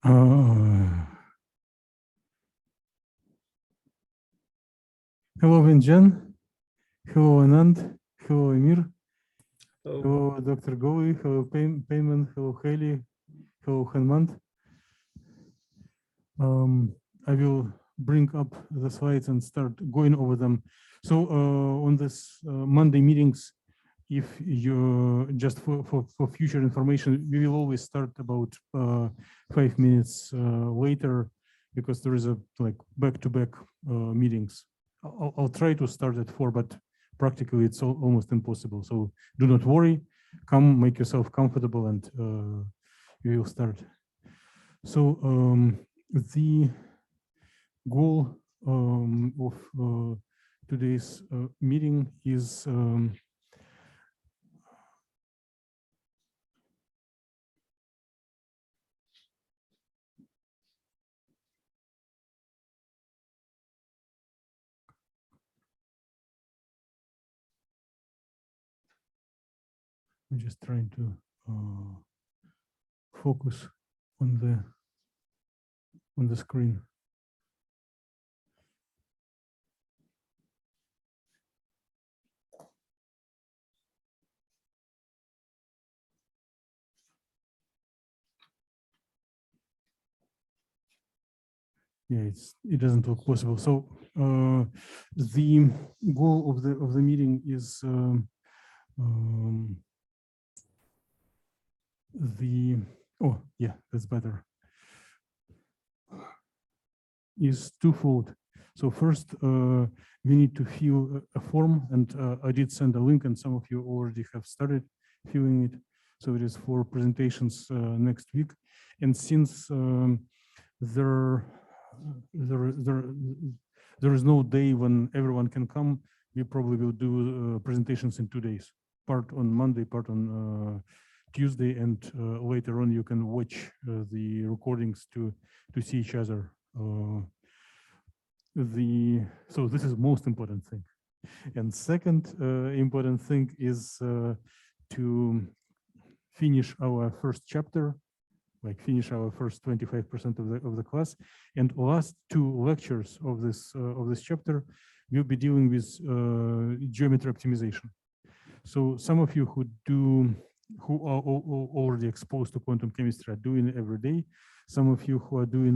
Hello, Vinjan. Hello, Anand. Hello, Emir. Hello, Dr. Goli. Hello, Payman. Hello, Haley. Hello, Hanmant. I will bring up the slides and start going over them. So on this Monday meetings, if you just for future information, we will always start about 5 minutes later because there is a like back-to-back meetings. I'll try to start at 4, but practically it's almost impossible. So do not worry, come make yourself comfortable and we will start. So the goal of today's meeting is I'm just trying to focus on the screen. Yeah, it doesn't look possible. So the goal of the meeting is that's better. Is twofold. So first, we need to fill a form, and I did send a link, and some of you already have started filling it. So it is for presentations next week. And since there is no day when everyone can come, we probably will do presentations in 2 days, part on Monday, part on Tuesday, and later on you can watch the recordings to see each other. So this is most important thing. And second important thing is to finish our first chapter, like finish our first 25% of the class, and last 2 lectures of this chapter we'll be dealing with geometry optimization. So some of you who are already exposed to quantum chemistry are doing it every day. Some of you who are doing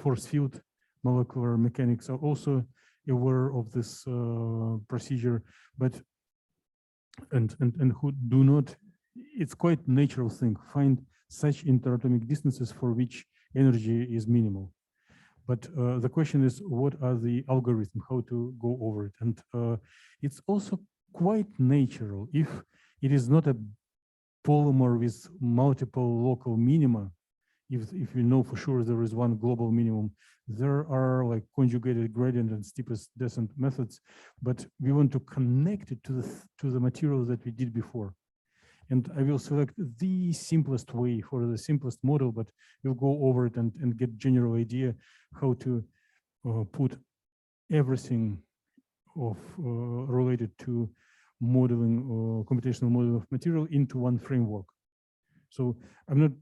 force field molecular mechanics are also aware of this procedure, but and who do not. It's quite natural thing. Find such interatomic distances for which energy is minimal. But the question is, what are the algorithms, how to go over it? And it's also quite natural. If it is not a polymer with multiple local minima, if you know for sure there is one global minimum, there are like conjugated gradient and steepest descent methods, but we want to connect it to the material that we did before. And I will select the simplest way for the simplest model, but we'll go over it and get general idea how to put everything of related to modeling or computational modeling of material into one framework. So I'm not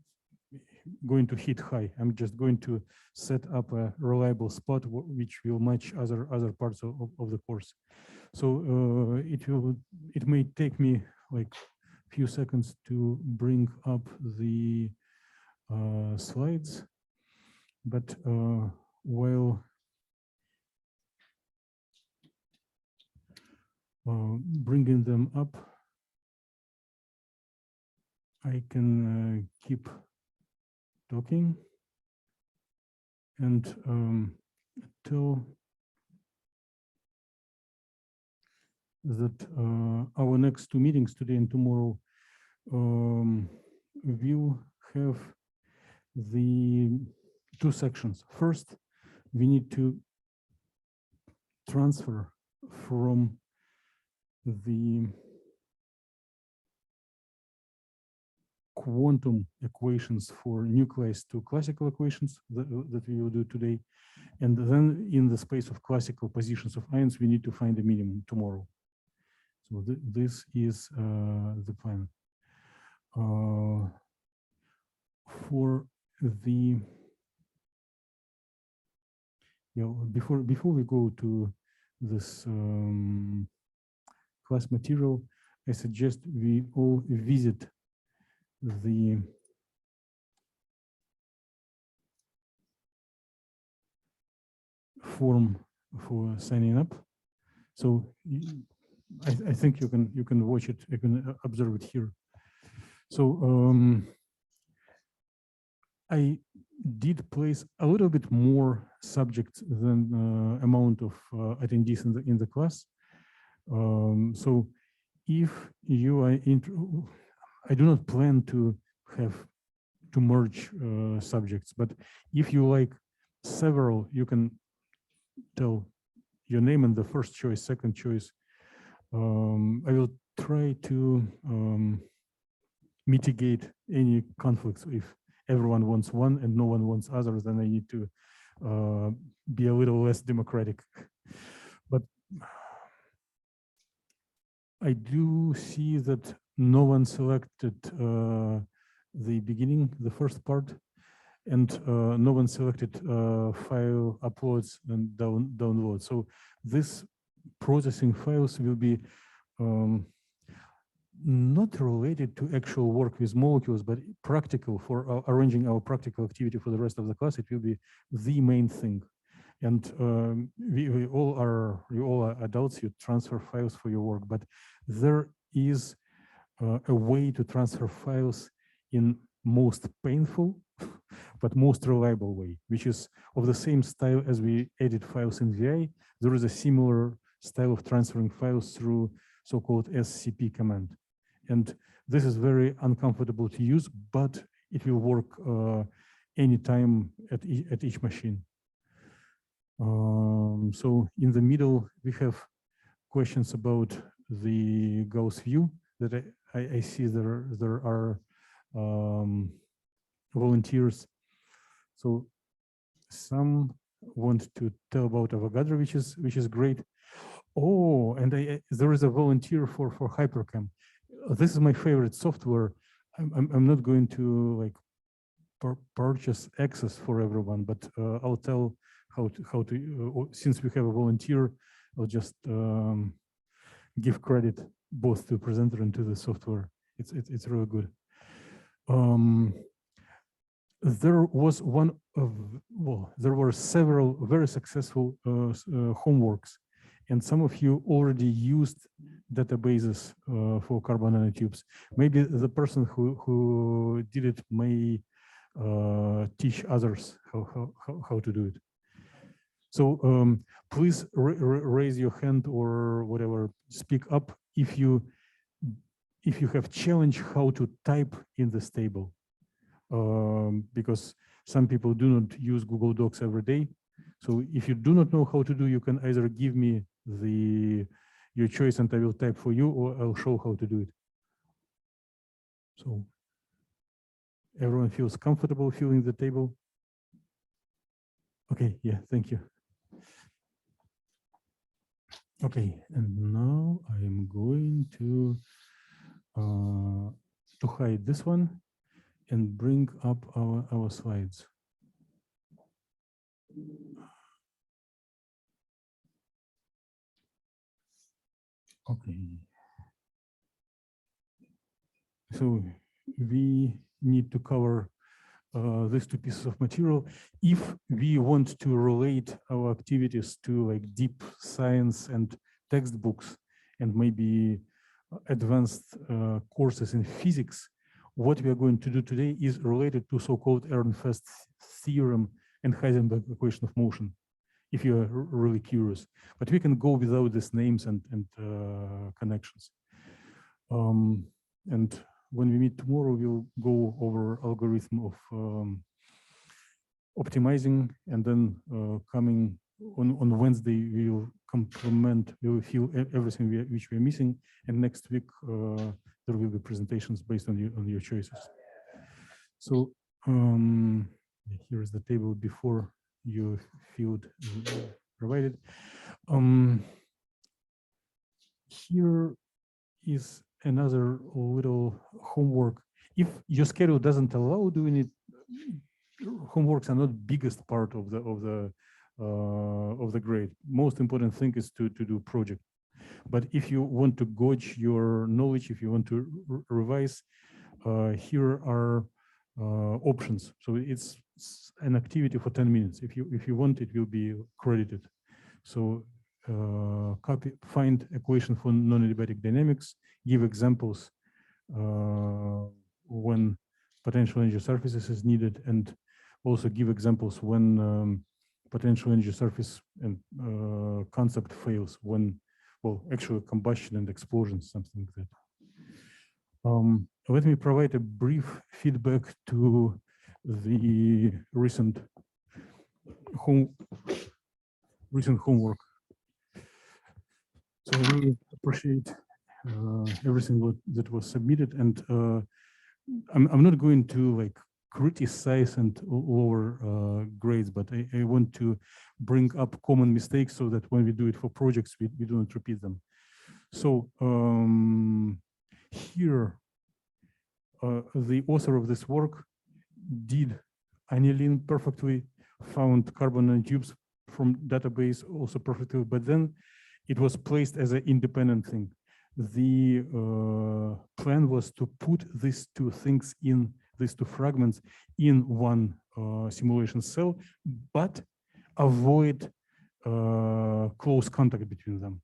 going to hit high. I'm just going to set up a reliable spot which will match other parts of the course. So it may take me like few seconds to bring up the slides, but while bringing them up, I can keep talking and tell that our next 2 meetings, today and tomorrow, we'll have the 2 sections. First, we need to transfer from the quantum equations for nucleus to classical equations that we will do today. And then in the space of classical positions of ions, we need to find a minimum tomorrow. So this is the plan. For the before we go to this class material, I suggest we all visit the form for signing up. So I think you can watch it, you can observe it here. So I did place a little bit more subjects than amount of attendees in the class. So if you are I do not plan to merge subjects, but if you like several, you can tell your name and the first choice, second choice. I will try to mitigate any conflicts. If everyone wants one and no one wants others, then I need to be a little less democratic. But I do see that no one selected the beginning, the first part, and no one selected file uploads and downloads. So this processing files will be not related to actual work with molecules, but practical for arranging our practical activity for the rest of the class. It will be the main thing. And you all are adults, you transfer files for your work, but there is a way to transfer files in most painful, but most reliable way, which is of the same style as we edit files in VI. There is a similar style of transferring files through so-called SCP command. And this is very uncomfortable to use, but it will work anytime at each machine. So in the middle, we have questions about the Gauss view that I see there are volunteers. So some want to tell about Avogadro, which is great. Oh, and there is a volunteer for HyperCam. This is my favorite software. I'm not going to like purchase access for everyone, but I'll tell how to since we have a volunteer, I'll just give credit both to the presenter and to the software. It's really good. There was there were several very successful homeworks, and some of you already used databases for carbon nanotubes. Maybe the person who did it may teach others how to do it. So please raise your hand or whatever, speak up if you have challenge how to type in this table. Because some people do not use Google Docs every day. So if you do not know how to do, you can either give me your choice and I will type for you, or I'll show how to do it. So everyone feels comfortable filling the table? Okay, yeah, thank you. Okay, and now I'm going to hide this one and bring up our slides. Okay. So we need to cover these two pieces of material. If we want to relate our activities to like deep science and textbooks and maybe advanced courses in physics, what we are going to do today is related to so-called Ehrenfest theorem and Heisenberg equation of motion, if you are really curious. But we can go without these names and connections. And when we meet tomorrow, we'll go over algorithm of optimizing, and then coming on Wednesday, we will complement, we will fill everything which we are missing, and next week there will be presentations based on your choices. So here is the table before your field provided. Here is another little homework. If your schedule doesn't allow doing it, homeworks are not biggest part of the of the grade. Most important thing is to do project. But if you want to gauge your knowledge, if you want to revise, here are options. So it's an activity for 10 minutes. If you want, it will be credited. So find equation for non-adiabatic dynamics, give examples when potential energy surfaces is needed, and also give examples when potential energy surface and concept fails, when, well, actually combustion and explosion, something like that. Let me provide a brief feedback to the recent homework. So I really appreciate everything that was submitted, and I'm not going to like criticize and lower grades, but I want to bring up common mistakes so that when we do it for projects, we do not repeat them. So here, the author of this work did aniline perfectly, found carbon nanotubes from database also perfectly, but then it was placed as an independent thing. The plan was to put these two things in, these two fragments in one simulation cell, but avoid close contact between them.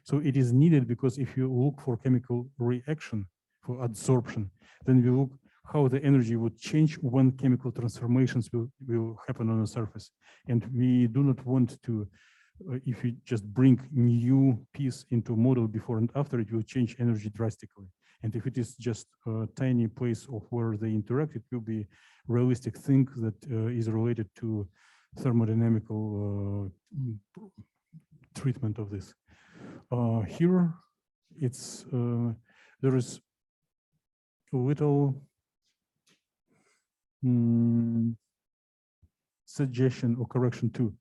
So it is needed because if you look for chemical reaction, for adsorption, then we look how the energy would change when chemical transformations will happen on the surface. And we do not want to, if you just bring new piece into model before and after, it will change energy drastically. And if it is just a tiny place of where they interact, it will be realistic thing that is related to thermodynamical treatment of this. Here, it's there is a little suggestion or correction too.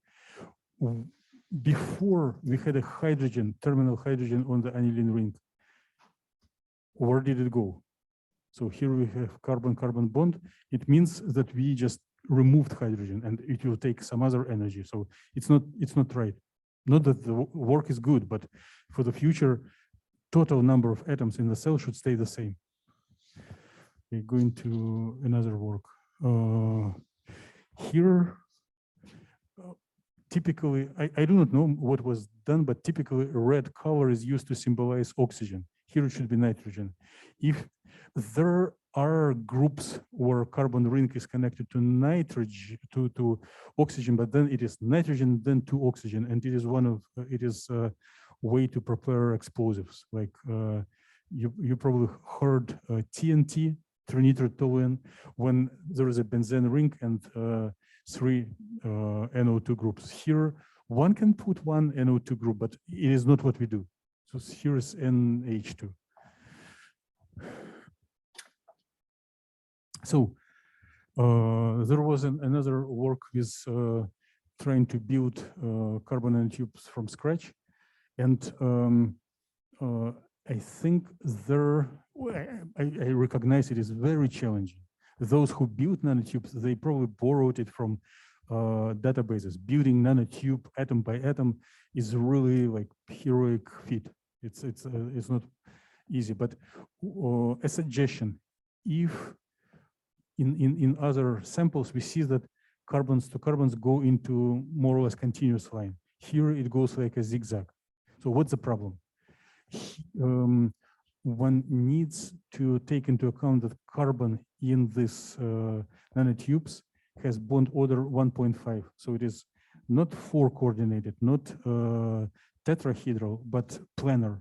Before we had a hydrogen, terminal hydrogen on the aniline ring. Where did it go? So here we have carbon-carbon bond. It means that we just removed hydrogen and it will take some other energy. So it's not right. Not that the work is good, but for the future, total number of atoms in the cell should stay the same. We're going to another work. Here, typically, I do not know what was done, but typically a red color is used to symbolize oxygen. Here it should be nitrogen. If there are groups where carbon ring is connected to nitrogen, to oxygen, but then it is nitrogen, then to oxygen, and it is a way to prepare explosives. Like you probably heard TNT, trinitrotoluene, when there is a benzene ring and three NO2 groups. Here, one can put one NO2 group, but it is not what we do. So here is NH2. So there was another work with trying to build carbon nanotubes from scratch, and I think I recognize it is very challenging. Those who built nanotubes, they probably borrowed it from databases. Building nanotube atom by atom is really like heroic feat. It's not easy, but a suggestion: if in other samples we see that carbons to carbons go into more or less continuous line. Here it goes like a zigzag. So what's the problem? One needs to take into account that carbon in this nanotubes has bond order 1.5. So it is not 4 coordinated, not tetrahedral, but planar.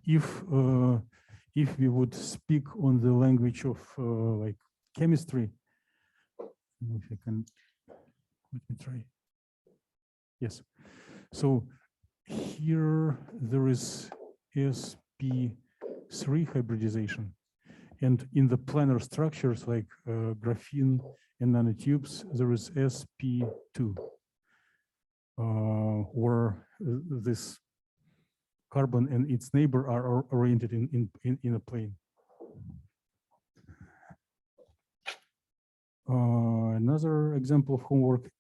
If we would speak on the language of like chemistry, if I can, let me try. Yes. So here there is sp3 hybridization, and in the planar structures like graphene and nanotubes, there is sp2, where this carbon and its neighbor are oriented in a plane. Another example of homework.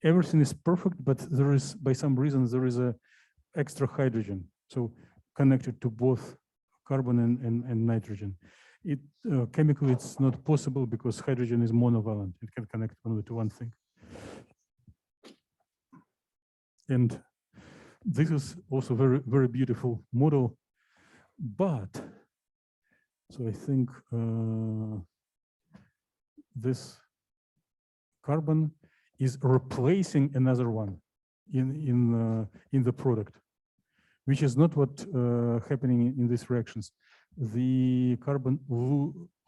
everything is perfect, but there is, by some reason, there is a extra hydrogen, so connected to both carbon and nitrogen. Chemically, it's not possible because hydrogen is monovalent. It can connect only to one thing. And this is also very, very beautiful model. But, so I think this carbon is replacing another one in the product, which is not what happening in these reactions. The carbon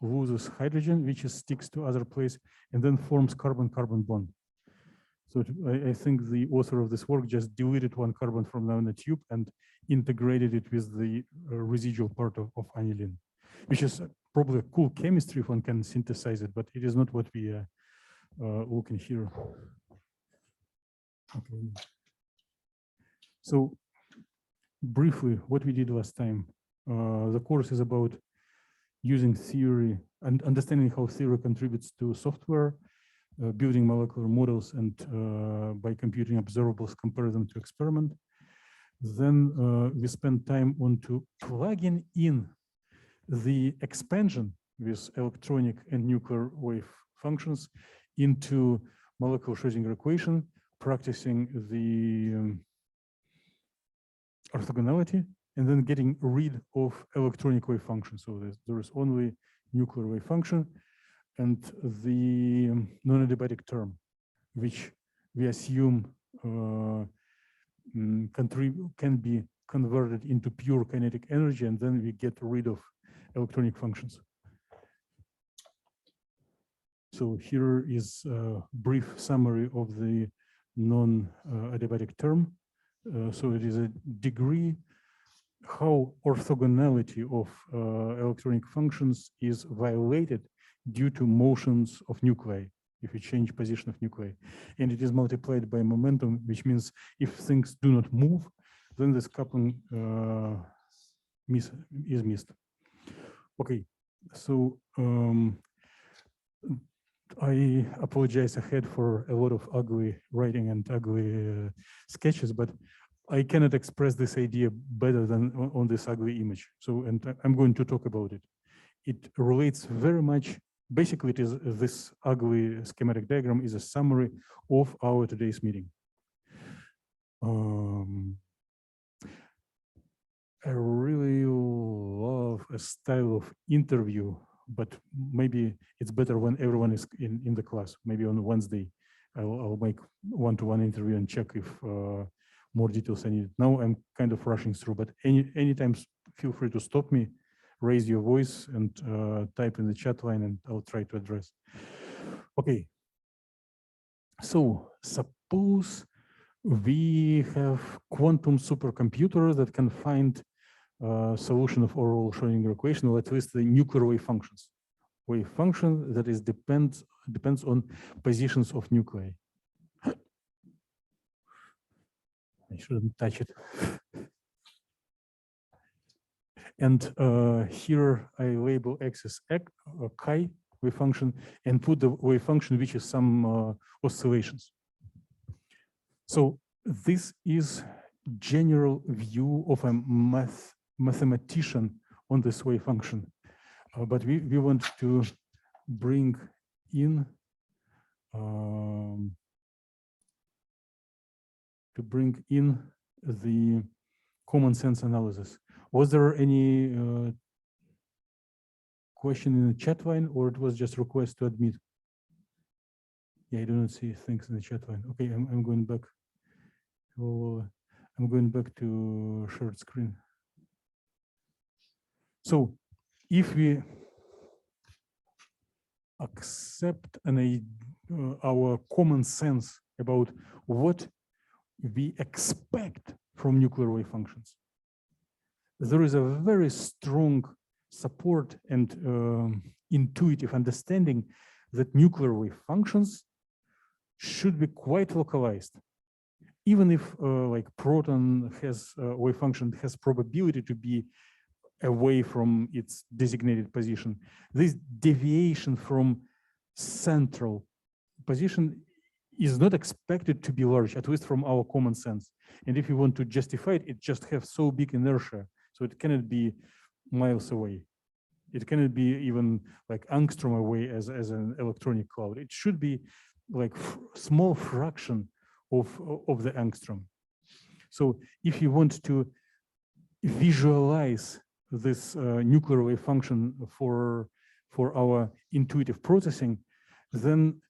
loses hydrogen, which sticks to other place, and then forms carbon-carbon bond. So I think the author of this work just deleted one carbon from nanotube and integrated it with the residual part of aniline, which is probably a cool chemistry if one can synthesize it, but it is not what we are looking here. Okay. So briefly, what we did last time, the course is about using theory and understanding how theory contributes to software, building molecular models, and by computing observables, compare them to experiment. Then we spend time on to plugging in the expansion with electronic and nuclear wave functions into molecular Schrödinger equation, practicing the orthogonality, and then getting rid of electronic wave function. So there is only nuclear wave function and the nonadiabatic term, which we assume can be converted into pure kinetic energy, and then we get rid of electronic functions. So here is a brief summary of the non-adiabatic term. So it is a degree how orthogonality of electronic functions is violated due to motions of nuclei, if you change position of nuclei. And it is multiplied by momentum, which means if things do not move, then this coupling is missed. Okay, so I apologize ahead for a lot of ugly writing and ugly sketches, but I cannot express this idea better than on this ugly image. So, and I'm going to talk about it. It relates very much, basically it is this ugly schematic diagram is a summary of our today's meeting. I really love a style of interview, but maybe it's better when everyone is in the class. Maybe on Wednesday, I'll make one-to-one interview and check if more details I need. Now I'm kind of rushing through, but anytime feel free to stop me, raise your voice and type in the chat line and I'll try to address. Okay, so suppose we have quantum supercomputer that can find solution of oral Schrödinger equation, or at least the nuclear wave functions. Wave function that is depends on positions of nuclei. I shouldn't touch it. And here I label x as chi wave function and put the wave function which is some oscillations. So this is general view of a mathematician on this wave function, but we want to bring in the common sense analysis. Was there any question in the chat line, or it was just request to admit? Yeah, I do not see things in the chat line. Okay, I'm going back. So I'm going back to shared screen. So if we accept our common sense about what we expect from nuclear wave functions, there is a very strong support and intuitive understanding that nuclear wave functions should be quite localized. Even if like proton has wave function has probability to be away from its designated position, this deviation from central position is not expected to be large, at least from our common sense. And if you want to justify it, it just has so big inertia, so it cannot be miles away. It cannot be even like angstrom away as an electronic cloud. It should be like small fraction of the angstrom. So if you want to visualize this nuclear wave function for our intuitive processing, then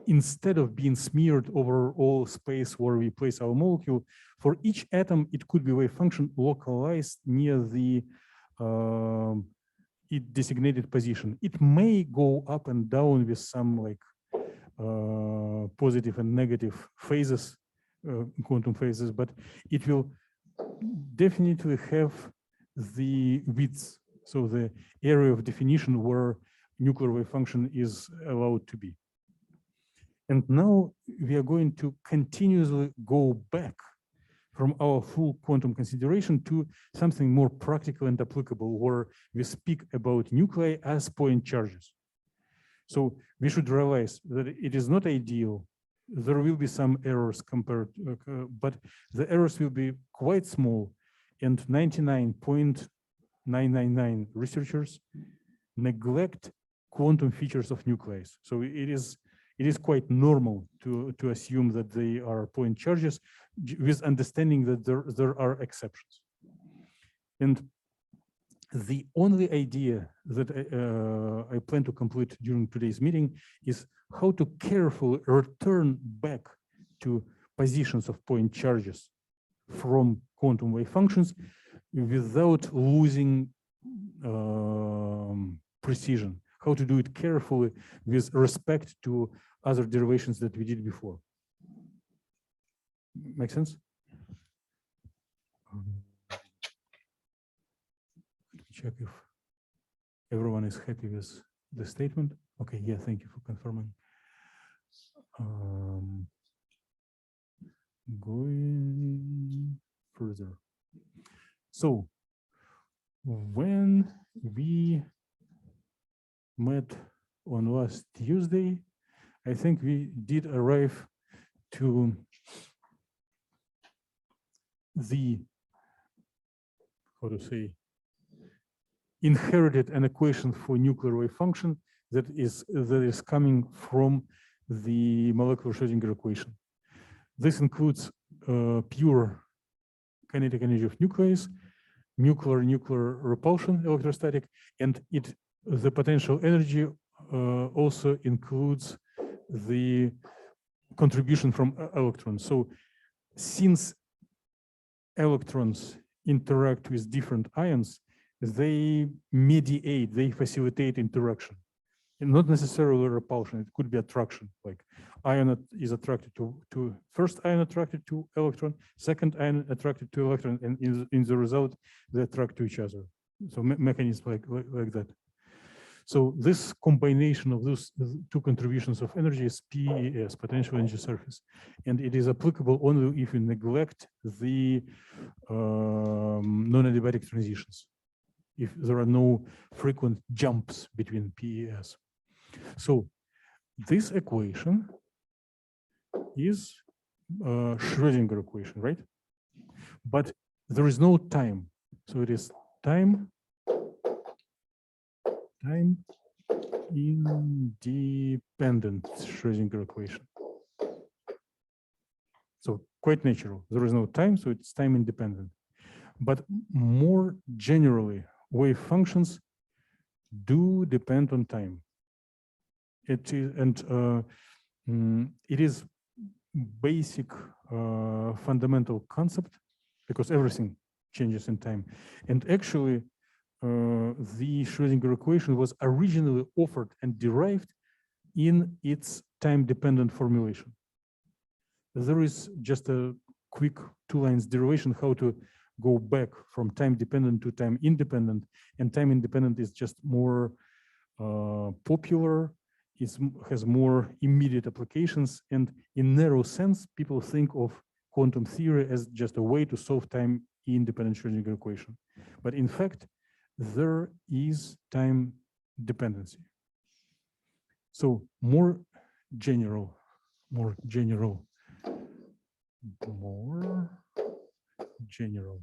instead of being smeared over all space where we place our molecule, for each atom, it could be wave function localized near the designated position. It may go up and down with some like positive and negative phases, quantum phases, but it will definitely have the width, so the area of definition where nuclear wave function is allowed to be. And now we are going to continuously go back from our full quantum consideration to something more practical and applicable, where we speak about nuclei as point charges. So we should realize that it is not ideal. There will be some errors compared, but the errors will be quite small, and 99.999 researchers neglect quantum features of nuclei. So it is quite normal to assume that they are point charges, with understanding that there are exceptions. And the only idea that I plan to complete during today's meeting is how to carefully return back to positions of point charges from quantum wave functions without losing precision. How to do it carefully with respect to other derivations that we did before. Make sense? Let me check if everyone is happy with the statement. Okay, yeah, thank you for confirming. Going further. So when we met on last Tuesday, I think we did arrive to the, how to say, inherited an equation for nuclear wave function that is coming from the molecular Schrödinger equation. This includes pure kinetic energy of nucleus, nuclear repulsion, electrostatic, and the potential energy also includes the contribution from electrons. So since electrons interact with different ions, they mediate, they facilitate interaction. And not necessarily repulsion, it could be attraction, like ion is attracted to first ion attracted to electron, second ion attracted to electron, and in the result, they attract to each other. So mechanisms like that. So this combination of those two contributions of energy is PES, potential energy surface. And it is applicable only if you neglect the non-adiabatic transitions, if there are no frequent jumps between PES. So this equation is Schrödinger equation, right? But there is no time. So it is time independent Schrödinger equation. So quite natural. There is no time, so it's time independent. But more generally, wave functions do depend on time. It is, and it is basic fundamental concept, because everything changes in time. And actually, the Schrödinger equation was originally offered and derived in its time-dependent formulation. There is just a quick 2 lines derivation how to go back from time-dependent to time-independent, and time-independent is just more popular. It has more immediate applications, and in narrow sense, people think of quantum theory as just a way to solve time-independent Schrödinger equation. But in fact, there is time dependency. So more general more general. More general.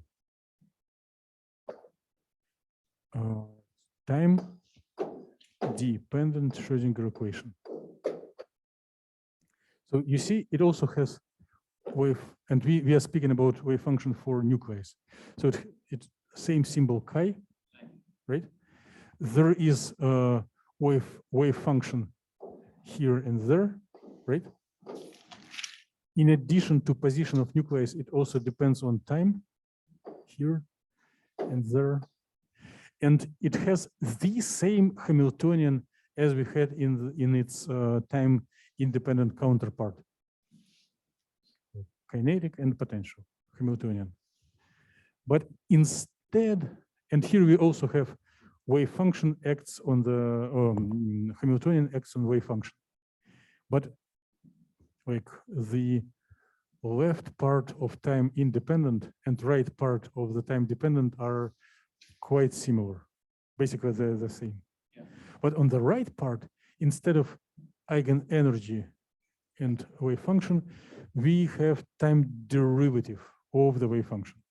Time dependent Schrödinger equation. So you see, it also has wave, and we are speaking about wave function for nucleus. So it's same symbol chi, right? There is a wave function here and there, right? In addition to position of nucleus, it also depends on time here and there. And it has the same Hamiltonian as we had in its time independent counterpart. Kinetic and potential Hamiltonian. But instead, and here we also have wave function acts on the Hamiltonian acts on wave function. But like the left part of time independent and right part of the time dependent are quite similar. Basically, they're the same. Yeah. But on the right part, instead of eigenenergy and wave function, we have time derivative of the wave function.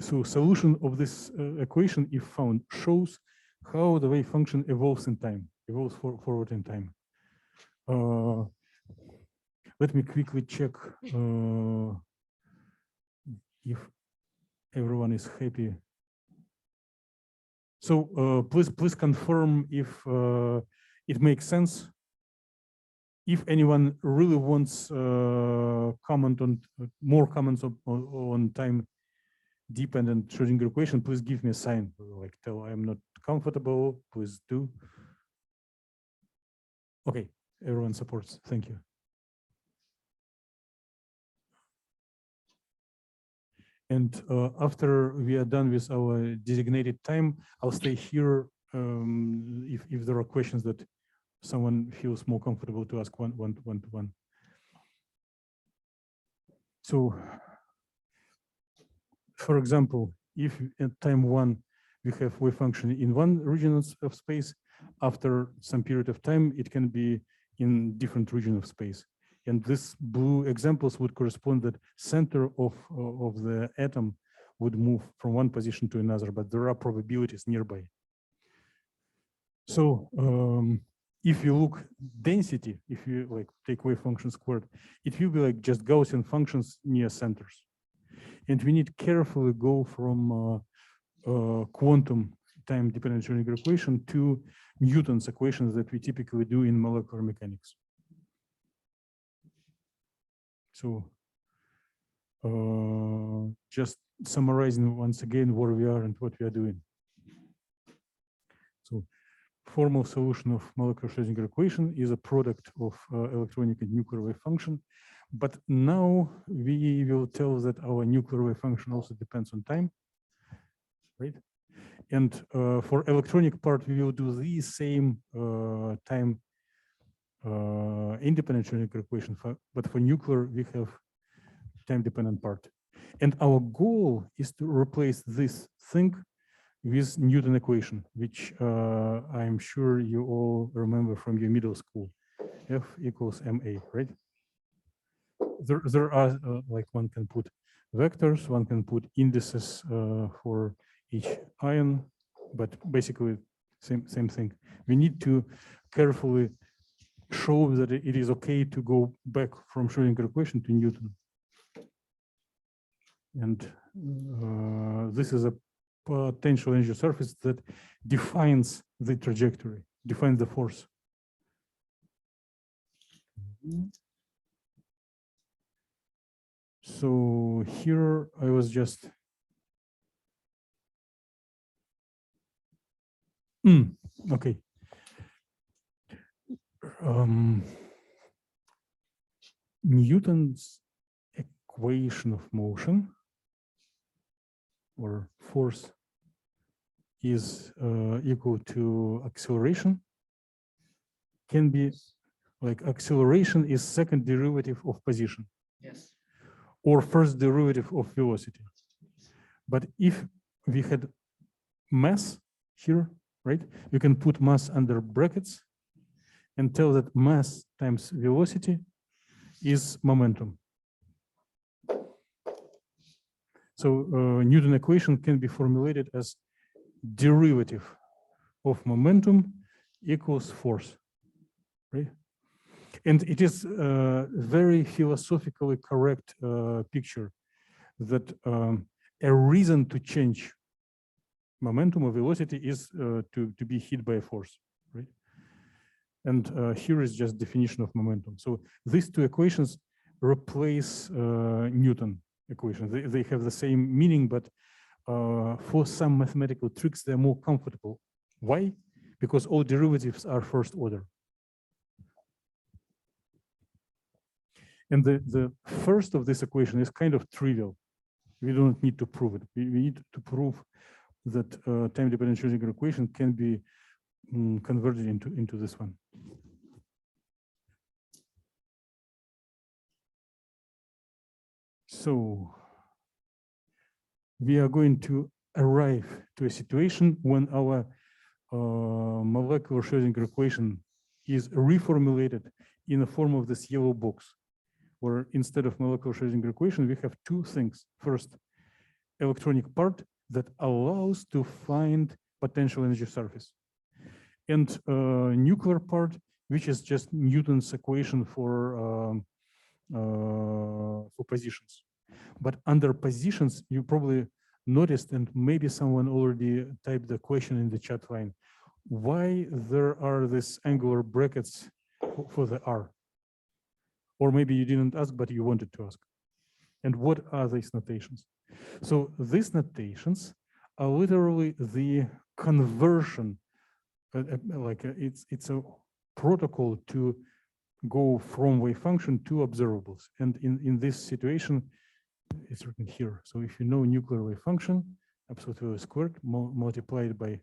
So solution of this equation, if found, shows how the wave function evolves in time, evolves forward in time. Let me quickly check if everyone is happy. So please confirm if it makes sense. If anyone really wants comment on more comments on time dependent Schrödinger equation, please give me a sign. Like tell I'm not comfortable. Please do. Okay, everyone supports. Thank you. And after we are done with our designated time, I'll stay here if there are questions that someone feels more comfortable to ask one to one. So, for example, if at time one we have wave function in one region of space, after some period of time, it can be in different region of space. And this blue examples would correspond that center of the atom would move from one position to another, but there are probabilities nearby. So if you look density, if you like take wave function squared, it will be like just Gaussian functions near centers. And we need carefully go from quantum time dependent Schrödinger equation to Newton's equations that we typically do in molecular mechanics. So just summarizing once again where we are and what we are doing. So formal solution of molecular Schrödinger equation is a product of electronic and nuclear wave function. But now we will tell that our nuclear wave function also depends on time, right? And for electronic part, we will do the same time independent Schrödinger equation, but for nuclear, we have time-dependent part. And our goal is to replace this thing with Newton equation, which I'm sure you all remember from your middle school, F equals ma, right? There are like one can put vectors, one can put indices for each ion, but basically same thing. We need to carefully show that it is okay to go back from Schrödinger equation to Newton. And this is a potential energy surface that defines the trajectory, defines the force. So here I was just okay. Newton's equation of motion or force is equal to acceleration. Can be like acceleration is second derivative of position. Yes. Or first derivative of velocity. But if we had mass here, right, we can put mass under brackets, and tell that mass times velocity is momentum. So Newton equation can be formulated as derivative of momentum equals force, right? And it is a very philosophically correct picture that a reason to change momentum or velocity is to be hit by a force, right? And here is just definition of momentum. So these two equations replace Newton equations. They have the same meaning, but for some mathematical tricks, they're more comfortable. Why? Because all derivatives are first order. And the first of this equation is kind of trivial. We don't need to prove it. We need to prove that time-dependent Schrödinger equation can be converted into this one. So we are going to arrive to a situation when our molecular Schrödinger equation is reformulated in the form of this yellow box, where instead of molecular Schrödinger equation, we have two things. First, electronic part that allows to find potential energy surface, and nuclear part, which is just Newton's equation for positions. But under positions, you probably noticed, and maybe someone already typed the question in the chat line, why there are these angular brackets for the R? Or maybe you didn't ask, but you wanted to ask. And what are these notations? So these notations are literally the conversion, it's a protocol to go from wave function to observables. And in this situation, it's written here. So if you know nuclear wave function, absolute value squared multiplied by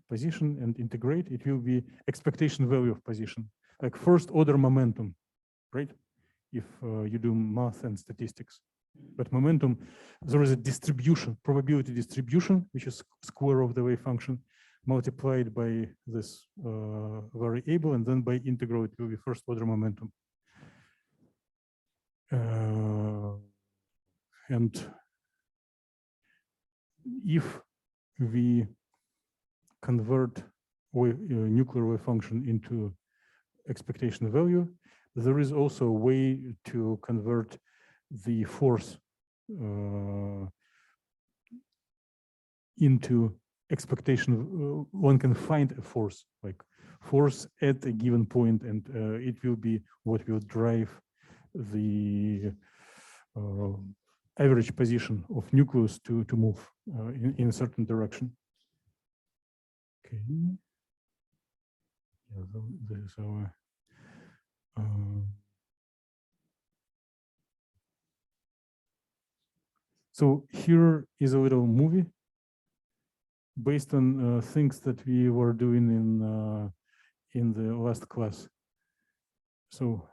position and integrate, it will be expectation value of position, like first order momentum, right? If you do math and statistics. But momentum, there is a distribution, probability distribution, which is square of the wave function multiplied by this variable, and then by integral, it will be first order momentum. And if we convert nuclear wave function into expectation value, there is also a way to convert the force into expectation. One can find a force, like force at a given point, and it will be what will drive the average position of nucleus to move in a certain direction. Okay. Yeah, this is our so here is a little movie based on things that we were doing in the last class. So,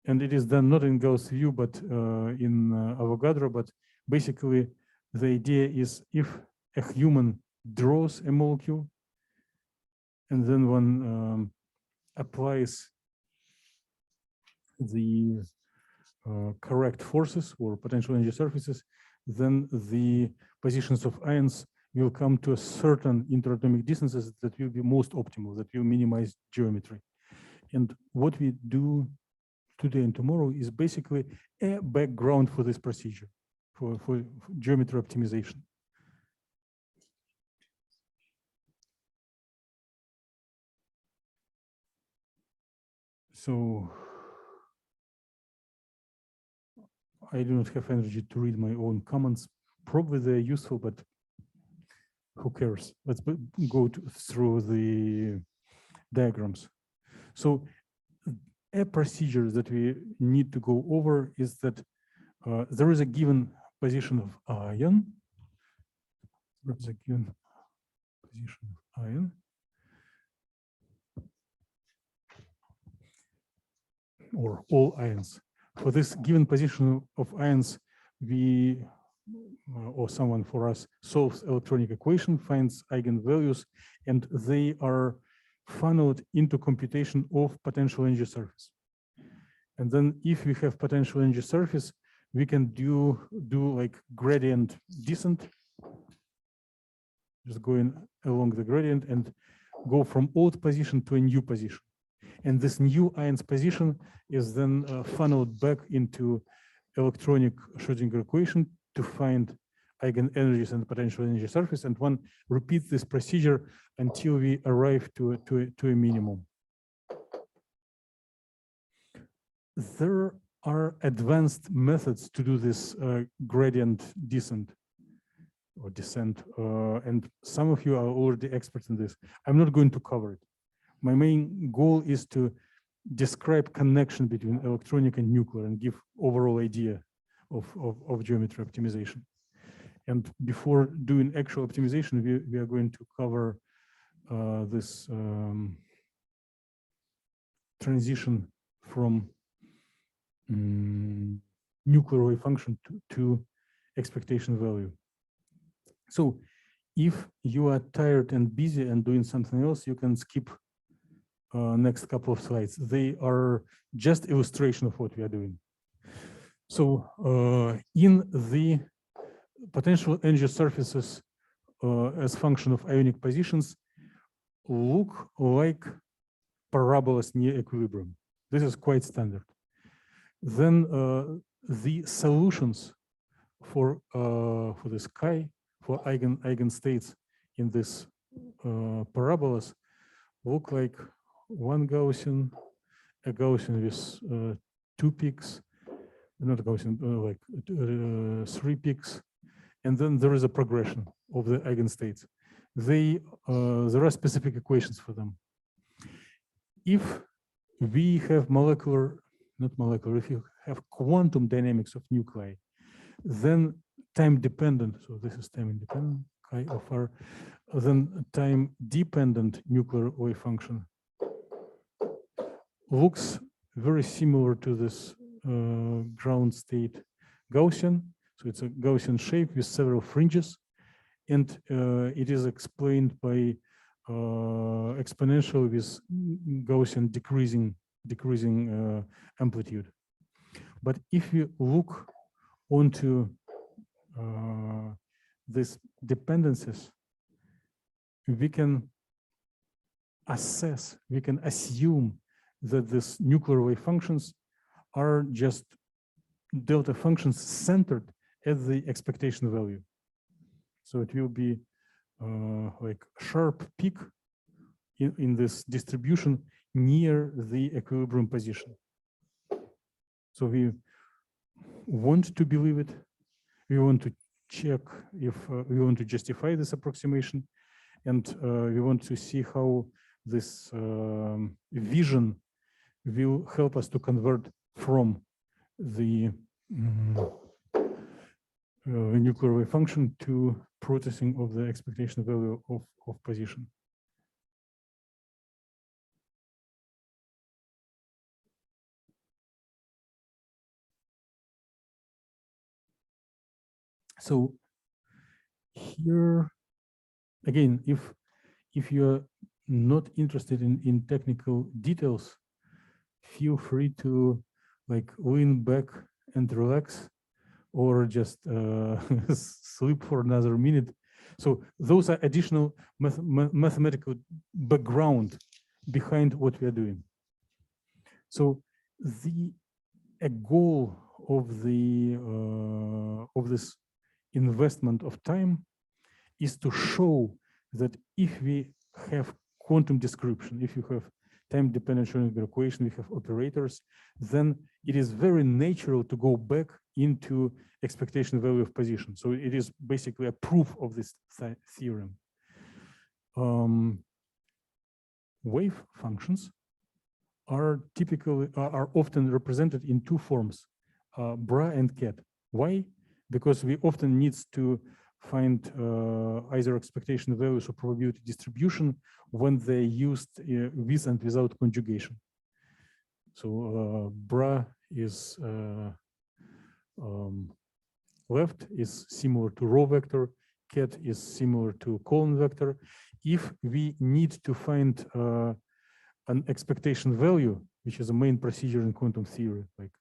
and it is done not in Gauss view, but in Avogadro. But basically, the idea is if a human draws a molecule, and then one applies the correct forces or potential energy surfaces, then the positions of ions will come to a certain interatomic distances that will be most optimal, that will minimize geometry. And what we do today and tomorrow is basically a background for this procedure, for geometry optimization. So I do not have energy to read my own comments. Probably they're useful, but who cares? Let's go through the diagrams. So a procedure that we need to go over is that there is a given position of ion. There is a given position of ion. Or all ions. For this given position of ions, we, or someone for us, solves electronic equation, finds eigenvalues, and they are funneled into computation of potential energy surface. And then if we have potential energy surface, we can do like gradient descent, just going along the gradient and go from old position to a new position. And this new ions position is then funneled back into electronic Schrödinger equation to find eigenenergies and potential energy surface. And one repeats this procedure until we arrive to a minimum. There are advanced methods to do this gradient descent or descent, and some of you are already experts in this. I'm not going to cover it. My main goal is to describe connection between electronic and nuclear and give overall idea of geometry optimization. And before doing actual optimization, we are going to cover this transition from nuclear wave function to expectation value. So if you are tired and busy and doing something else, you can skip next couple of slides. They are just illustration of what we are doing. So in the potential energy surfaces as function of ionic positions look like parabolas near equilibrium. This is quite standard. Then the solutions for this chi, for eigenstates in this parabolas look like one Gaussian, a Gaussian with 2 peaks, not a Gaussian, like 3 peaks, and then there is a progression of the eigenstates. There are specific equations for them. If we have if you have quantum dynamics of nuclei, then time dependent, so this is time independent, chi of r, then time dependent nuclear wave function looks very similar to this ground state Gaussian. So it's a Gaussian shape with several fringes, and it is explained by exponential with Gaussian decreasing amplitude. But if you look onto these dependencies, we can assess, we can assume that these nuclear wave functions are just delta functions centered at the expectation value. So it will be like sharp peak in this distribution near the equilibrium position. So we want to believe it. We want to check if we want to justify this approximation, and we want to see how this vision will help us to convert from the nuclear wave function to processing of the expectation value of position. So here again, if you're not interested in technical details, feel free to like lean back and relax, or just sleep for another minute. So those are additional mathematical background behind what we are doing. So a goal of this investment of time is to show that if we have quantum description, if you have time-dependent Schrödinger equation, we have operators, then it is very natural to go back into expectation value of position. So it is basically a proof of this theorem. Wave functions are often represented in 2 forms, bra and cat. Why? Because we often need to find either expectation values or probability distribution when they're used with and without conjugation. So bra is left is similar to row vector, ket is similar to colon vector. If we need to find an expectation value, which is a main procedure in quantum theory, like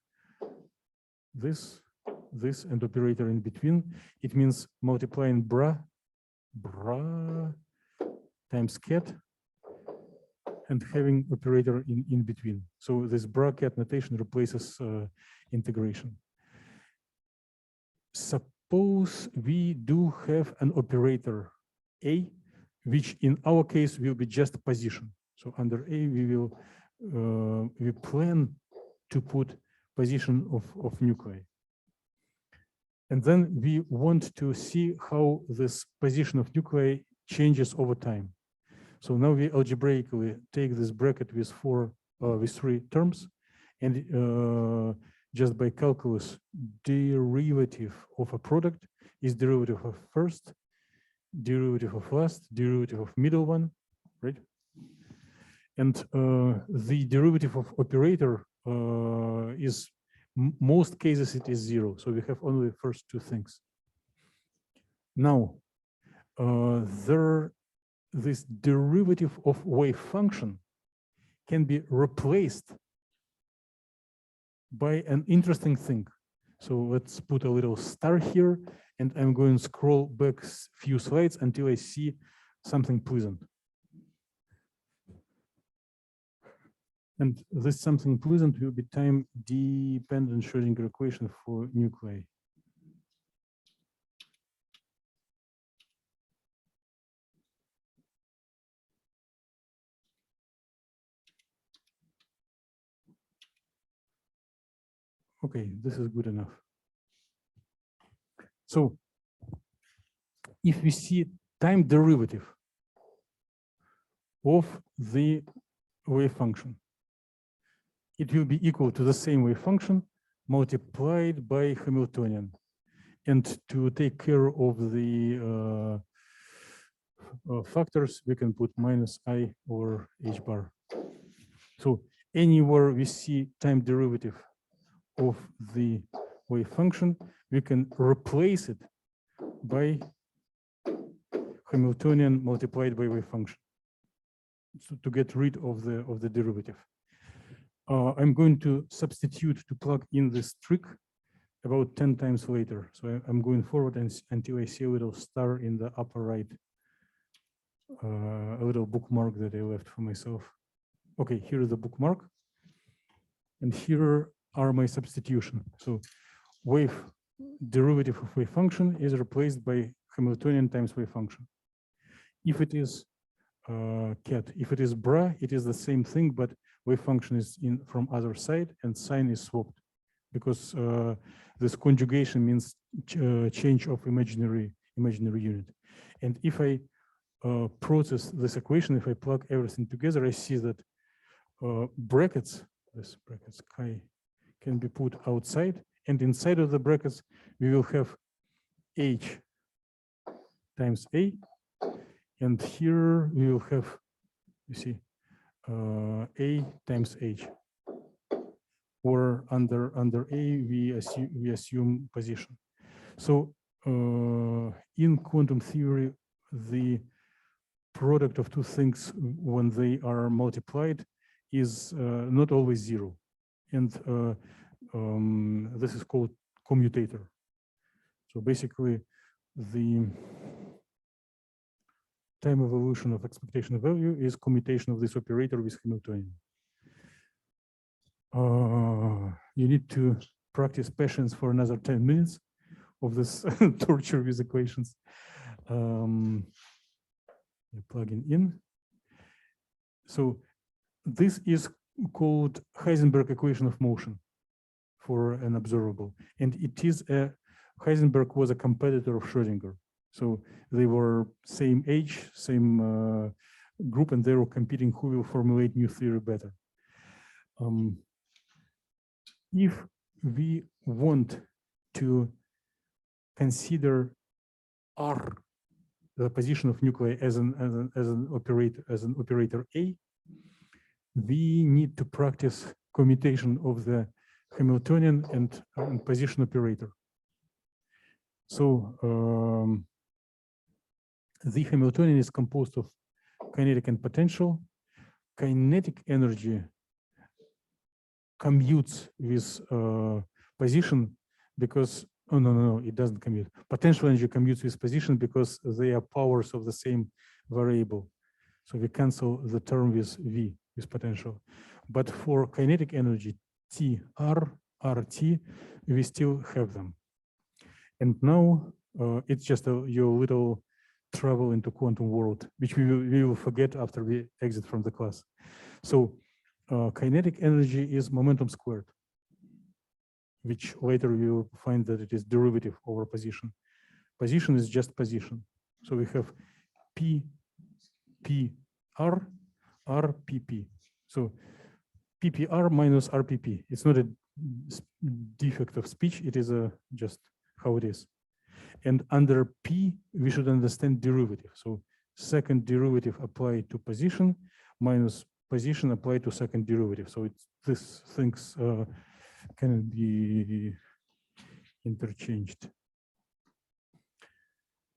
this, and operator in between, it means multiplying bra times ket and having operator in between. So this bra ket notation replaces integration. Suppose we do have an operator A, which in our case will be just position. So under A, we plan to put position of nuclei. And then we want to see how this position of nuclei changes over time. So now we algebraically take this bracket with three terms, and just by calculus, derivative of a product is derivative of first, derivative of last, derivative of middle one, right? And the derivative of operator is most cases it is 0. So we have only the first two things. Now, this derivative of wave function can be replaced by an interesting thing. So let's put a little star here, and I'm going to scroll back a few slides until I see something pleasant. And this something pleasant will be time-dependent Schrödinger equation for nuclei. Okay, this is good enough. So if we see time derivative of the wave function, it will be equal to the same wave function multiplied by Hamiltonian. And to take care of the factors, we can put minus I over h bar. So anywhere we see time derivative of the wave function, we can replace it by Hamiltonian multiplied by wave function, so to get rid of the derivative. I'm going to substitute to plug in this trick about 10 times later. So I'm going forward until I see a little star in the upper right, a little bookmark that I left for myself. Okay, here is the bookmark. And here are my substitution. So wave derivative of wave function is replaced by Hamiltonian times wave function. If it is ket, if it is bra, it is the same thing, but wave function is in from other side and sign is swapped, because this conjugation means change of imaginary unit. And if I process this equation, if I plug everything together, I see that brackets chi can be put outside, and inside of the brackets we will have h times a, and here we will have, you see, a times h, or under a we assume position. So in quantum theory, the product of two things when they are multiplied is not always 0, and this is called commutator. So basically, the time evolution of expectation value is commutation of this operator with Hamiltonian. You need to practice patience for another 10 minutes of this torture with equations. Plugging in. So this is called Heisenberg equation of motion for an observable, and it is Heisenberg was a competitor of Schrödinger. So they were same age, same group, and they were competing who will formulate new theory better. If we want to consider R, the position of nuclei, as an operator A, we need to practice commutation of the Hamiltonian and position operator. So The Hamiltonian is composed of kinetic and potential. Kinetic energy commutes with position because, oh, no, it doesn't commute. Potential energy commutes with position because they are powers of the same variable. So we cancel the term with V, with potential. But for kinetic energy, TR, RT, we still have them. And now it's just your little travel into quantum world, which we will forget after we exit from the class. So kinetic energy is momentum squared, which later we will find that it is derivative over position. Position is just position. So we have P, R, RPP. So PPR minus RPP. It's not a defect of speech. It is just how it is. And under P, we should understand derivative. So second derivative applied to position minus position applied to second derivative. So these things can be interchanged.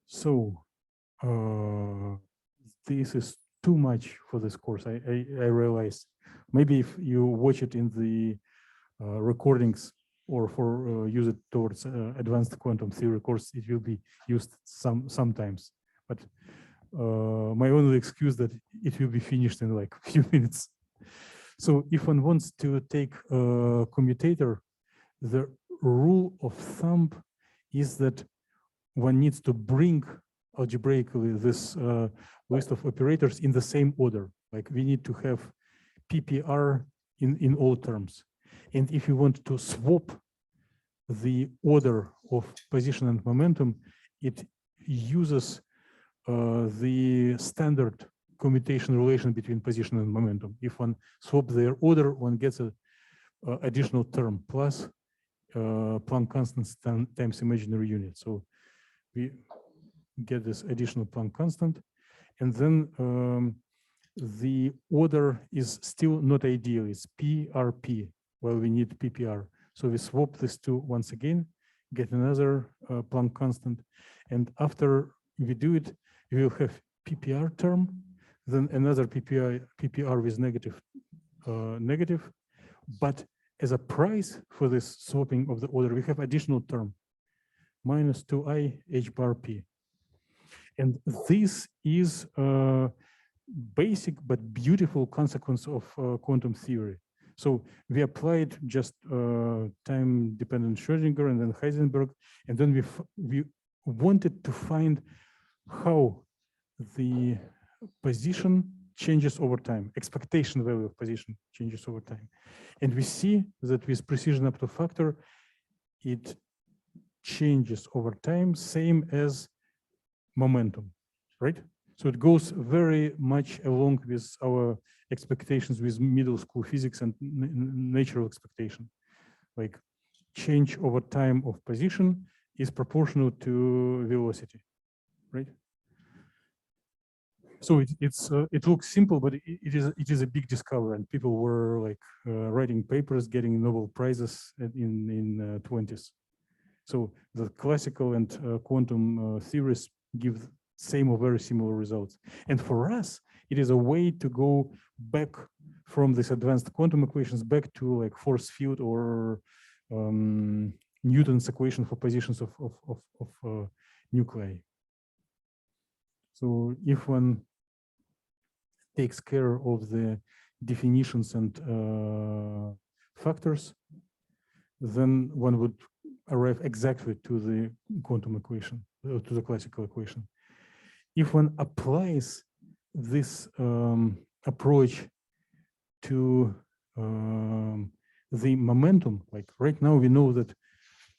So this is too much for this course. I realize. Maybe if you watch it in the recordings or for use it towards advanced quantum theory course, it will be used sometimes. But my only excuse that it will be finished in like a few minutes. So if one wants to take a commutator, the rule of thumb is that one needs to bring algebraically this list of operators in the same order. Like we need to have PPR in all terms. And if you want to swap the order of position and momentum, it uses the standard commutation relation between position and momentum. If one swaps their order, one gets an additional term plus Planck constant times imaginary unit. So we get this additional Planck constant, and then the order is still not ideal. It's PRP, while we need PPR. So we swap these two once again, get another Planck constant, and after we do it, we will have PPR term, then another PPR with negative, but as a price for this swapping of the order, we have additional term, minus 2I H bar P. And this is a basic but beautiful consequence of quantum theory. So we applied just time-dependent Schrödinger and then Heisenberg, and then we wanted to find how the position changes over time, expectation value of position changes over time. And we see that with precision up to factor, it changes over time, same as momentum, right? So it goes very much along with our expectations with middle school physics and natural expectation. Like change over time of position is proportional to velocity, right? So it looks simple, but it is a big discovery, and people were like writing papers, getting Nobel prizes in 20s. So the classical and quantum theories give same or very similar results. And for us, it is a way to go back from these advanced quantum equations back to like force field or Newton's equation for positions of nuclei. So if one takes care of the definitions and factors, then one would arrive exactly to the quantum equation, to the classical equation. If one applies this approach to the momentum, like right now we know that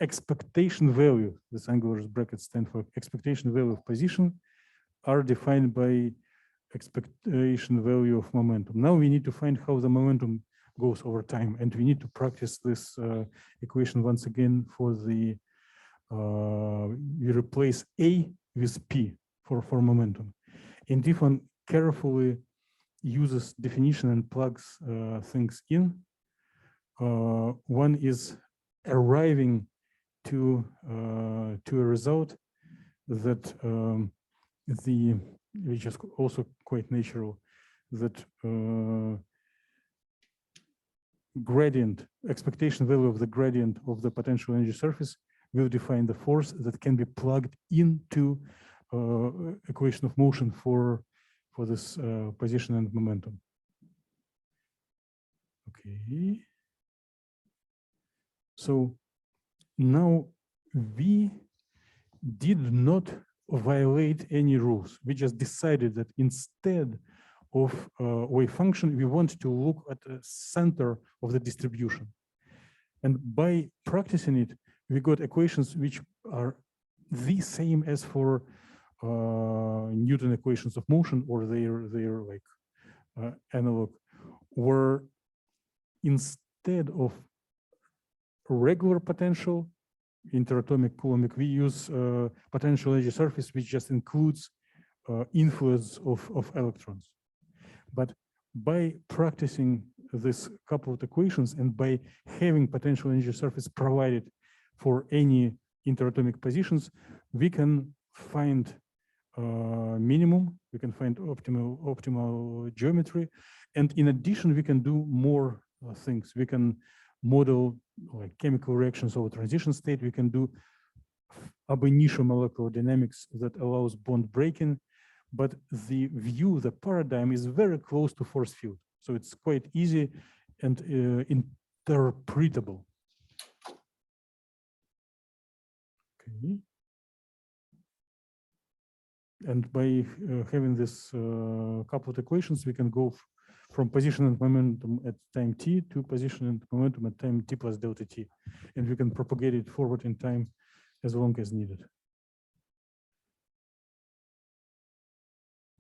expectation value, this angular brackets stand for expectation value of position, are defined by expectation value of momentum. Now we need to find how the momentum goes over time, and we need to practice this equation once again for the, we replace A with P for momentum. And if one carefully uses definition and plugs things in, one is arriving to a result that which is also quite natural, that gradient, expectation value of the gradient of the potential energy surface will define the force that can be plugged into equation of motion for this position and momentum. Okay. So now we did not violate any rules. We just decided that instead of wave function, we want to look at the center of the distribution. And by practicing it, we got equations which are the same as for Newton equations of motion, or their like analog, where instead of regular potential interatomic coulombic, we use potential energy surface, which just includes influence of electrons. But by practicing this couple of equations and by having potential energy surface provided for any interatomic positions, we can find minimum, we can find optimal geometry, and in addition, we can do more things. We can model like chemical reactions over transition state. We can do ab initio molecular dynamics that allows bond breaking, but the view, the paradigm is very close to force field. So it's quite easy and interpretable. Okay. And by having this couple of equations, we can go from position and momentum at time t to position and momentum at time t plus delta t. And we can propagate it forward in time as long as needed.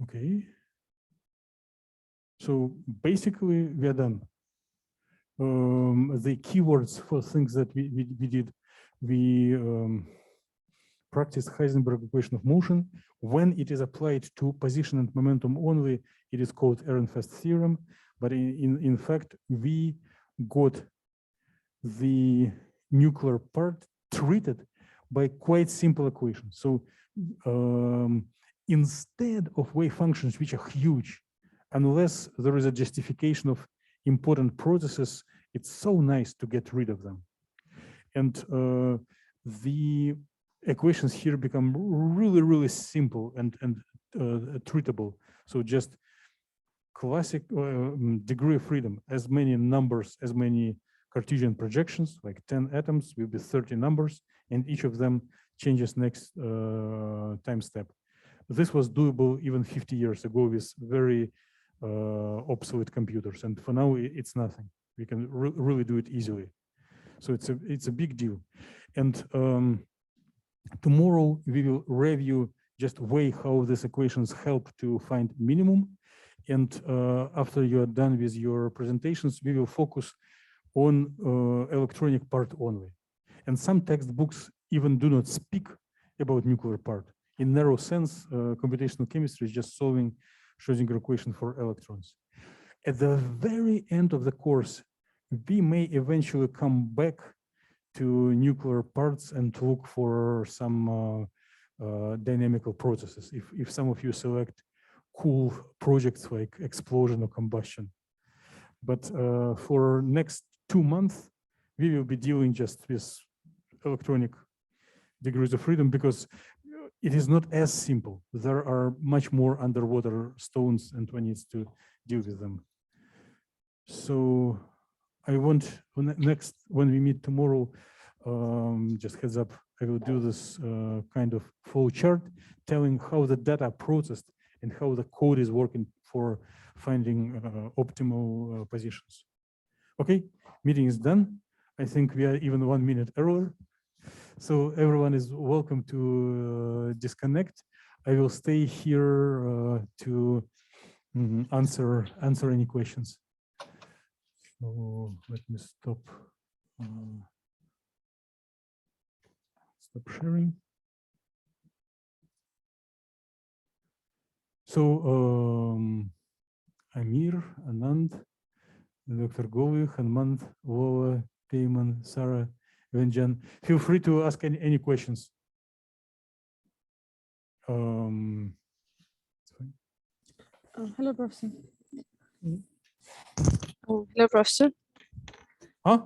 Okay. So basically, we are done. The keywords for things that we did, we practice Heisenberg equation of motion. When it is applied to position and momentum only, it is called Ehrenfest theorem. But in fact, we got the nuclear part treated by quite simple equations. So instead of wave functions, which are huge, unless there is a justification of important processes, it's so nice to get rid of them. And the equations here become really, really simple and treatable. So just classic degree of freedom, as many numbers, as many Cartesian projections, like 10 atoms will be 30 numbers, and each of them changes next time step. This was doable even 50 years ago with very obsolete computers, and for now it's nothing. We can really do it easily. So it's a big deal. And tomorrow we will review just way how these equations help to find minimum. And after you are done with your presentations, we will focus on electronic part only. And some textbooks even do not speak about nuclear part. In narrow sense, computational chemistry is just solving Schrödinger equation for electrons. At the very end of the course, we may eventually come back to nuclear parts and look for some dynamical processes. If some of you select cool projects like explosion or combustion. But for next 2 months, we will be dealing just with electronic degrees of freedom, because it is not as simple. There are much more underwater stones and one needs to deal with them. So I want next, when we meet tomorrow, just heads up, I will do this kind of flow chart telling how the data are processed and how the code is working for finding optimal positions. Okay, meeting is done. I think we are even 1 minute earlier. So everyone is welcome to disconnect. I will stay here to answer any questions. So let me stop sharing. So Amir, Anand, Dr. Govi, Hanmant, Lola, Payman, Sarah, Venjan, feel free to ask any questions. Hello, Professor. Oh, hello, Professor. Huh?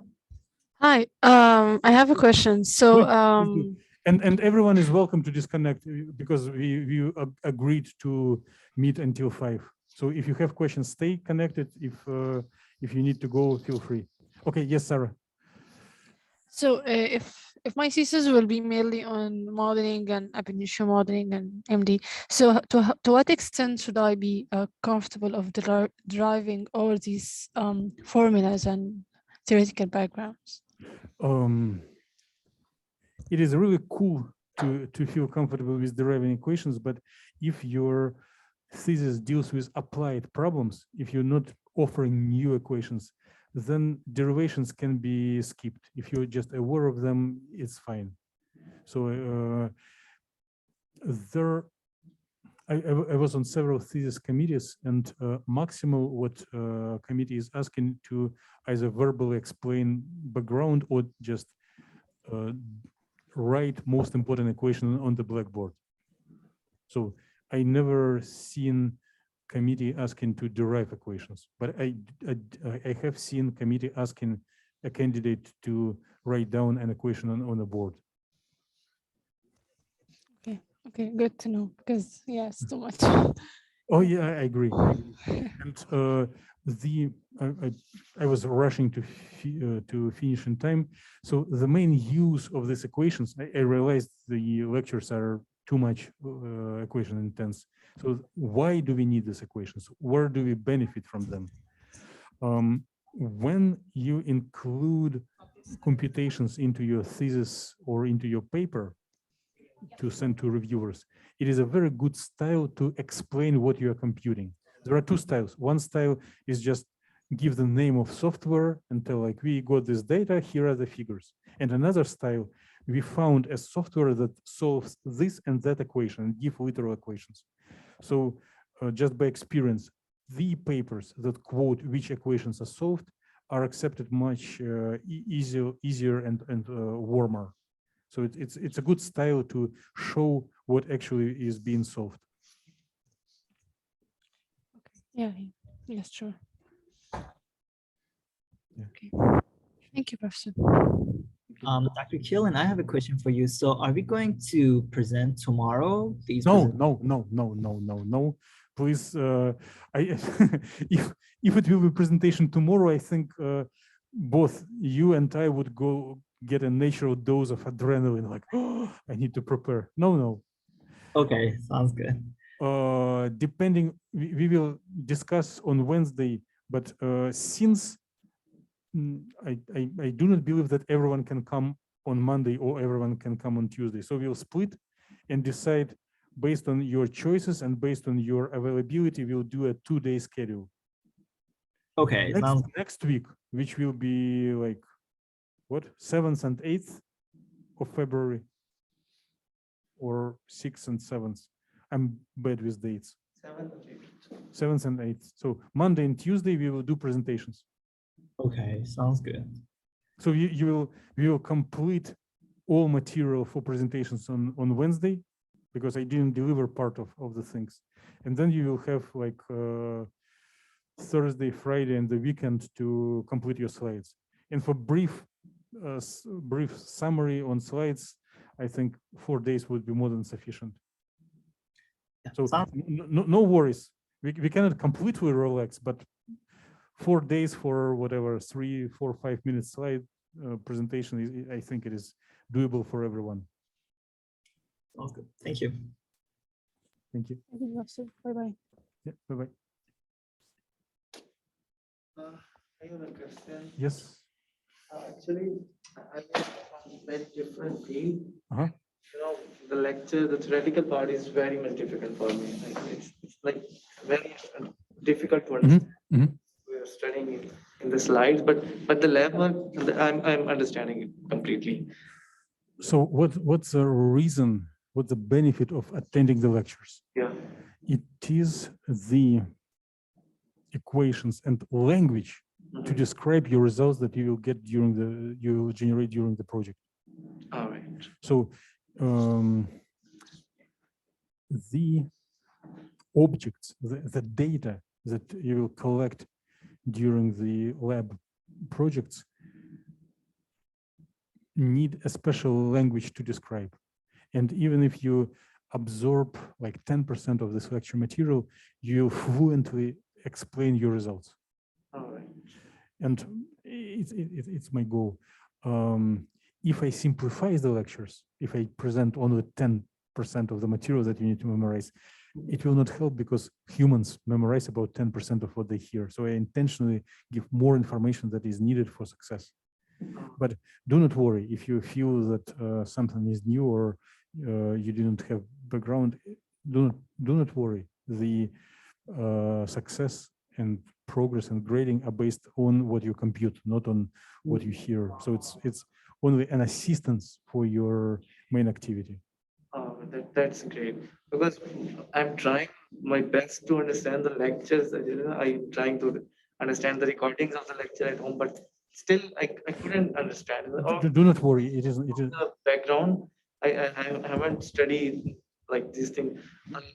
Hi. I have a question. So, Please do. And everyone is welcome to disconnect because we agreed to meet until 5. So if you have questions, stay connected. If you need to go, feel free. Okay. Yes, Sarah. so if my thesis will be mainly on modeling and ab initio modeling and MD, so to what extent should I be comfortable of deriving all these formulas and theoretical backgrounds? It is really cool to feel comfortable with deriving equations, but if your thesis deals with applied problems, if you're not offering new equations, then derivations can be skipped. If you're just aware of them, it's fine. So I was on several thesis committees, and maximal what committee is asking to either verbally explain background or just write most important equation on the blackboard. So I never seen committee asking to derive equations, but I have seen committee asking a candidate to write down an equation on a board. Okay, good to know, because yeah, it's too much. Oh yeah, I agree. And I was rushing to finish in time. So the main use of these equations, I realized the lectures are too much equation intense. So why do we need these equations? Where do we benefit from them? When you include computations into your thesis or into your paper to send to reviewers, it is a very good style to explain what you are computing. There are two styles. One style is just give the name of software and tell like, we got this data, here are the figures. And another style, we found a software that solves this and that equation and give literal equations. So just by experience, the papers that quote which equations are solved are accepted much easier and warmer. So it's a good style to show what actually is being solved. Yeah, yes, sure. Yeah. Okay. Thank you, Professor. Dr. Keelan, I have a question for you. So are we going to present tomorrow? No. Please, if it will be presentation tomorrow, I think both you and I would go get a natural dose of adrenaline, like, oh, I need to prepare. No. Okay, sounds good. Depending, we will discuss on Wednesday, but since I do not believe that everyone can come on Monday or everyone can come on Tuesday. So we'll split and decide based on your choices and based on your availability, we'll do a 2-day schedule. Okay, next week, which will be like, what, 7th and 8th of February or 6th and 7th. I'm bad with dates. 7th and 8th. So Monday and Tuesday, we will do presentations. Okay, sounds good. So we will complete all material for presentations on Wednesday, because I didn't deliver part of the things. And then you will have like Thursday, Friday, and the weekend to complete your slides. And for brief summary on slides, I think 4 days would be more than sufficient. So no worries. We cannot completely relax, but 4 days for whatever 3, 4, 5 minute slide presentation is, I think it is doable for everyone. Sounds good. Thank you. Thank you. Thank you, Professor. Bye-bye. Yeah, bye-bye. I have a question. Yes. Actually, I'm in a very different field. Uh-huh. You know, the lecture, the theoretical part is very much difficult for me. Like it's like very difficult to understand. We are studying it in the slides, but the lab work, I'm understanding it completely. So what's the reason? What's the benefit of attending the lectures? Yeah. It is the equations and language to describe your results that you will get you will generate during the project. All right. So the objects, the data that you will collect during the lab projects need a special language to describe. And even if you absorb like 10% of this lecture material, you fluently explain your results. All right. And it's my goal. If I simplify the lectures, if I present only 10% of the material that you need to memorize, it will not help because humans memorize about 10% of what they hear. So I intentionally give more information that is needed for success. But do not worry if you feel that something is new or you didn't have background. Do not worry. The success and progress and grading are based on what you compute, not on what you hear. So it's only an assistance for your main activity. Oh, that's great, because I'm trying my best to understand the lectures. I'm trying to understand the recordings of the lecture at home, but still I couldn't understand. Do not worry. It is The background. I haven't studied like this thing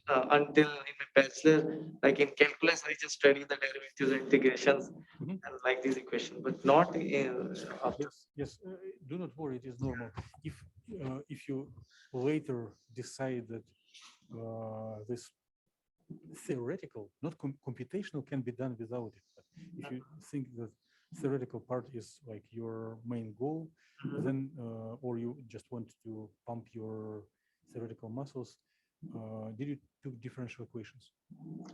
until in my bachelor. Like in calculus, I just studied the derivatives and integrations and like these equations, but not in after. Yes. Do not worry. It is normal. If you later decide that this theoretical, not computational, can be done without it. But if you think that theoretical part is like your main goal, then or you just want to pump your theoretical muscles, did you do differential equations?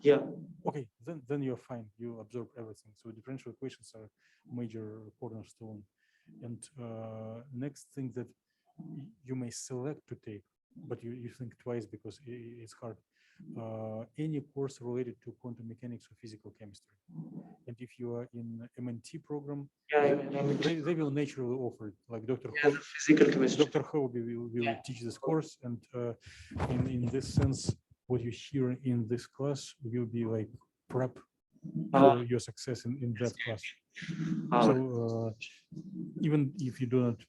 Yeah. Okay, then you're fine. You absorb everything. So differential equations are major cornerstone. And next thing that you may select to take, but you think twice because it's hard. Any course related to quantum mechanics or physical chemistry. And if you are in MNT program, they will naturally offer it. Like Dr. Physical chemistry. Dr. Hobby will teach this course, and in this sense, what you hear in this class will be like prep for your success in that class. So even if you do not,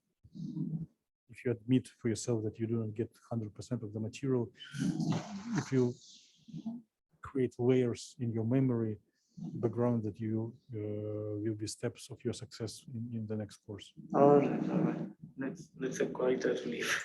if you admit for yourself that you do not get 100% of the material, if you create layers in your memory background, that you will be steps of your success in the next course. All right. That's quite a relief.